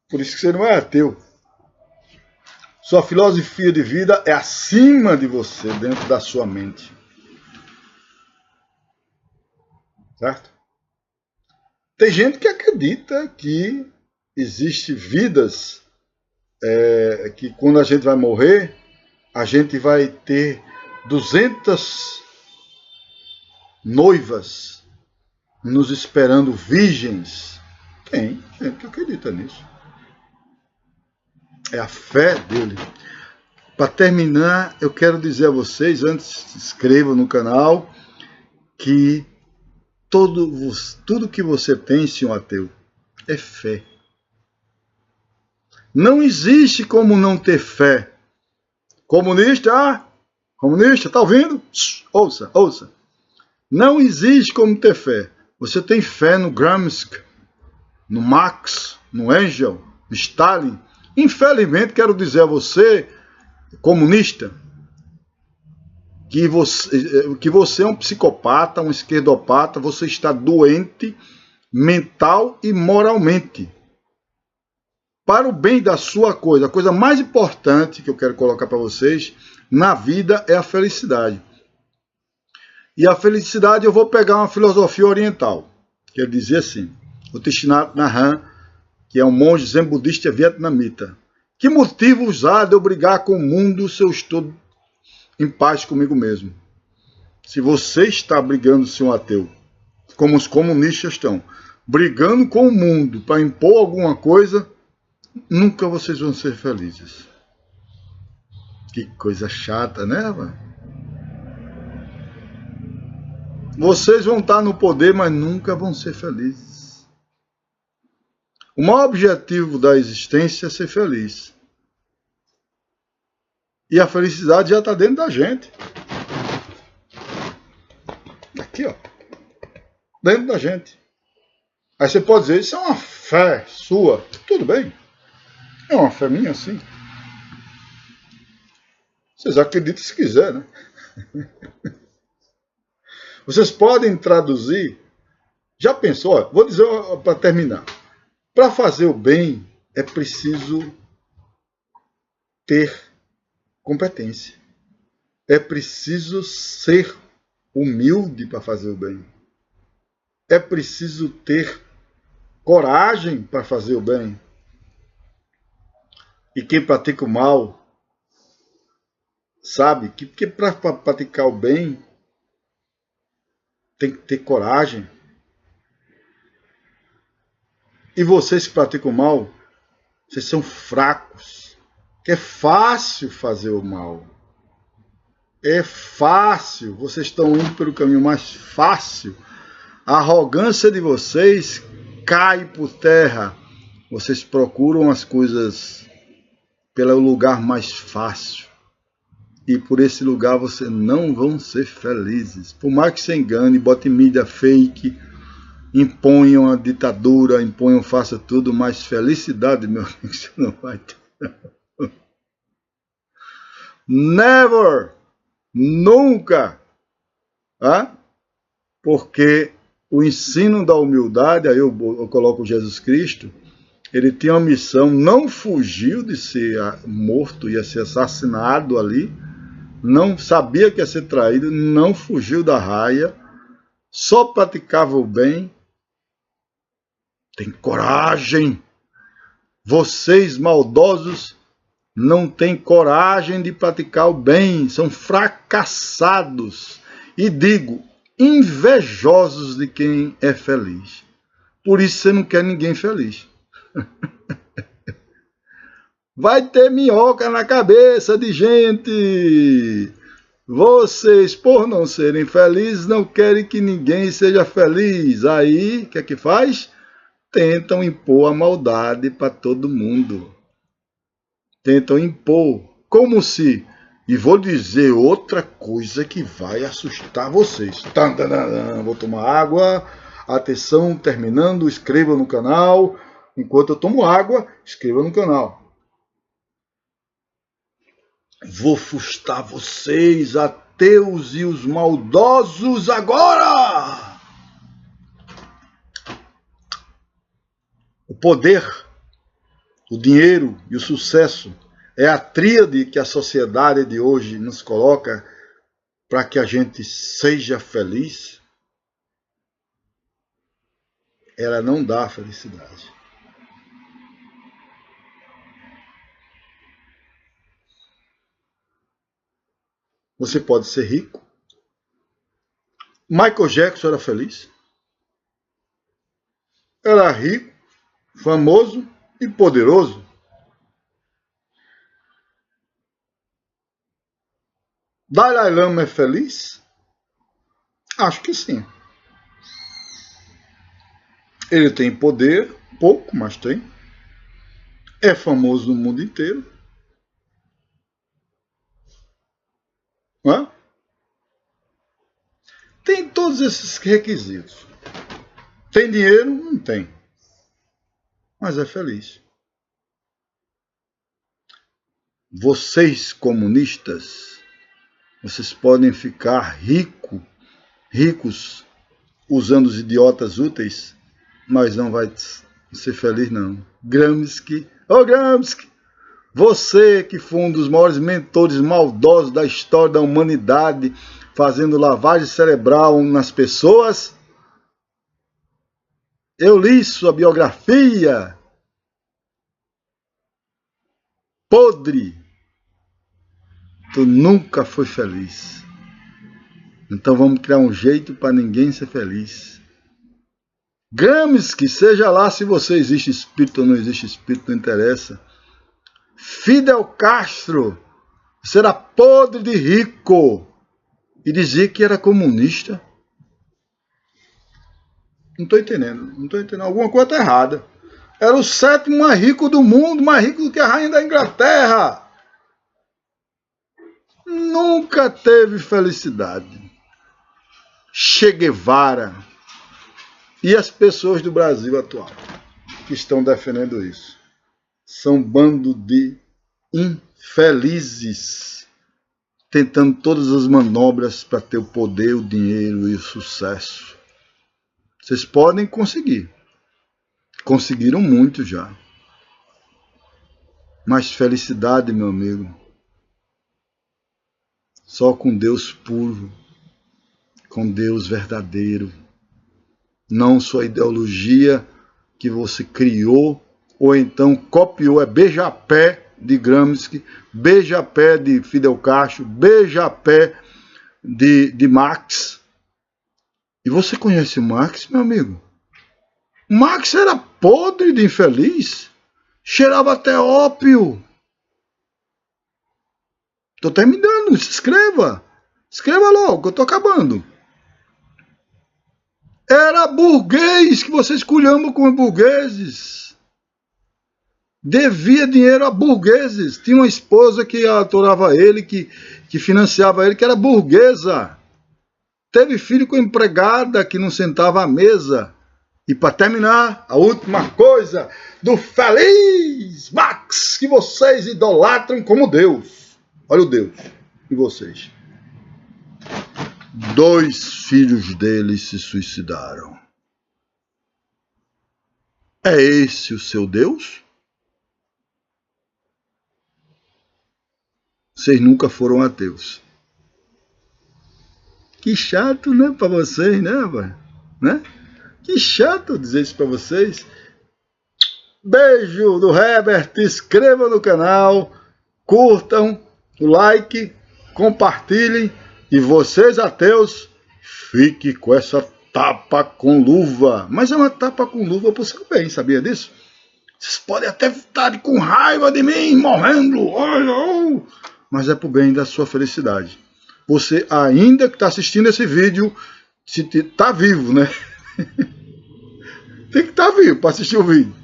Por isso que você não é ateu. Sua filosofia de vida é acima de você, dentro da sua mente. Certo? Tem gente que acredita que existem vidas que quando a gente vai morrer, a gente vai ter 200 noivas nos esperando virgens. Tem gente que acredita nisso. É a fé dele. Para terminar, eu quero dizer a vocês, antes se inscrevam no canal, que tudo que você tem, senhor ateu, é fé. Não existe como não ter fé. Comunista, tá ouvindo? Ouça. Não existe como ter fé. Você tem fé no Gramsci, no Marx, no Engels, no Stalin. Infelizmente, quero dizer a você, comunista, que você é um psicopata, um esquerdopata, você está doente mental e moralmente. Para o bem da sua coisa, a coisa mais importante que eu quero colocar para vocês na vida é a felicidade. E a felicidade eu vou pegar uma filosofia oriental, que ele dizia assim, o Thich Nhat Hanh, que é um monge zen budista vietnamita. Que motivo há de eu brigar com o mundo se eu estou em paz comigo mesmo? Se você está brigando, se um ateu, como os comunistas estão, brigando com o mundo para impor alguma coisa, nunca vocês vão ser felizes. Que coisa chata, né, mano? Vocês vão estar no poder, mas nunca vão ser felizes. O maior objetivo da existência é ser feliz. E a felicidade já está dentro da gente. Aqui, ó. Dentro da gente. Aí você pode dizer, isso é uma fé sua. Tudo bem. É uma fé minha, sim. Vocês acreditam se quiser, né? Vocês podem traduzir. Já pensou? Ó, vou dizer para terminar. Para fazer o bem, é preciso ter competência. É preciso ser humilde para fazer o bem. É preciso ter coragem para fazer o bem. E quem pratica o mal, sabe que para praticar o bem, tem que ter coragem. E vocês que praticam o mal, vocês são fracos. Que é fácil fazer o mal. É fácil. Vocês estão indo pelo caminho mais fácil. A arrogância de vocês cai por terra. Vocês procuram as coisas pelo lugar mais fácil. E por esse lugar vocês não vão ser felizes. Por mais que se engane, bote mídia fake, imponham a ditadura, imponham, faça tudo, mas felicidade, meu amigo, você não vai ter. Never! Nunca! Porque o ensino da humildade, aí eu coloco Jesus Cristo, ele tinha uma missão, não fugiu de ser morto, ia ser assassinado ali, não sabia que ia ser traído, não fugiu da raia, só praticava o bem. Tem coragem. Vocês maldosos não têm coragem de praticar o bem, são fracassados. E digo, invejosos de quem é feliz. Por isso você não quer ninguém feliz. Vai ter minhoca na cabeça de gente. Vocês, por não serem felizes, não querem que ninguém seja feliz. Aí, o que é que faz? Tentam impor a maldade para todo mundo. Tentam impor. Como se... E vou dizer outra coisa que vai assustar vocês. Vou tomar água. Atenção, terminando, inscreva no canal. Enquanto eu tomo água, inscreva no canal. Vou frustrar vocês, ateus e os maldosos, agora! O poder, o dinheiro e o sucesso é a tríade que a sociedade de hoje nos coloca para que a gente seja feliz. Ela não dá felicidade. Você pode ser rico. Michael Jackson era feliz. Era rico, famoso e poderoso. Dalai Lama é feliz? Acho que sim. Ele tem poder, pouco, mas tem. É famoso no mundo inteiro. Não é? Tem todos esses requisitos. Tem dinheiro? Não tem. Mas é feliz. Vocês comunistas, vocês podem ficar ricos usando os idiotas úteis, mas não vai ser feliz não. Gramsci, Gramsci, você que foi um dos maiores mentores maldosos da história da humanidade, fazendo lavagem cerebral nas pessoas, eu li sua biografia. podre, tu nunca foi feliz. Então vamos criar um jeito para ninguém ser feliz. Gramsci, seja lá se você existe espírito ou não existe espírito, não interessa. Fidel Castro será podre de rico e dizer que era comunista. Não estou entendendo. Alguma coisa está errada. Era o 7º mais rico do mundo, mais rico do que a rainha da Inglaterra. Nunca teve felicidade. Che Guevara e as pessoas do Brasil atual que estão defendendo isso são um bando de infelizes, tentando todas as manobras para ter o poder, o dinheiro e o sucesso. Vocês podem conseguir. Conseguiram muito já. Mas felicidade, meu amigo, só com Deus puro, com Deus verdadeiro. Não sua ideologia que você criou ou então copiou. É beija-pé de Gramsci, beija-pé de Fidel Castro, beija-pé de Marx. E você conhece o Marx, meu amigo? Marx era podre de infeliz. Cheirava até ópio. Estou terminando, se inscreva. Escreva logo, que eu estou acabando. Era burguês, que vocês culhambam com burgueses. Devia dinheiro a burgueses. Tinha uma esposa que aturava ele, que financiava ele, que era burguesa. Teve filho com empregada que não sentava à mesa. E para terminar, a última coisa do feliz Marx, que vocês idolatram como Deus. Olha o Deus de vocês. 2 filhos dele se suicidaram. É esse o seu Deus? Vocês nunca foram ateus. Que chato, né, para vocês, né? Que chato dizer isso para vocês. Beijo do Herbert, inscrevam no canal, curtam, like, compartilhem. E vocês, ateus, fiquem com essa tapa com luva. Mas é uma tapa com luva para o seu bem, sabia disso? Vocês podem até estar com raiva de mim, morrendo, mas é para o bem da sua felicidade. Você ainda que está assistindo esse vídeo, se está vivo, né? Tem que estar vivo para assistir o vídeo.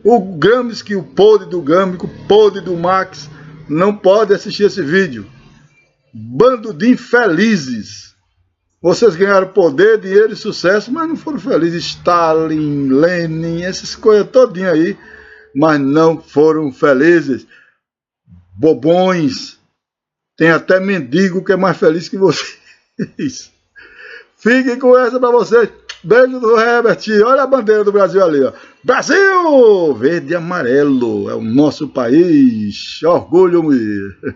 O Gramsci, o podre do Gramsci, o podre do Marx, não pode assistir esse vídeo. Bando de infelizes. Vocês ganharam poder, dinheiro e sucesso, mas não foram felizes. Stalin, Lenin, essas coisas todinhas aí, mas não foram felizes. Bobões. Tem até mendigo que é mais feliz que vocês. Fiquem com essa para vocês. Beijo do Herbert. Olha a bandeira do Brasil ali, ó. Brasil! Verde e amarelo. É o nosso país. Orgulho-me.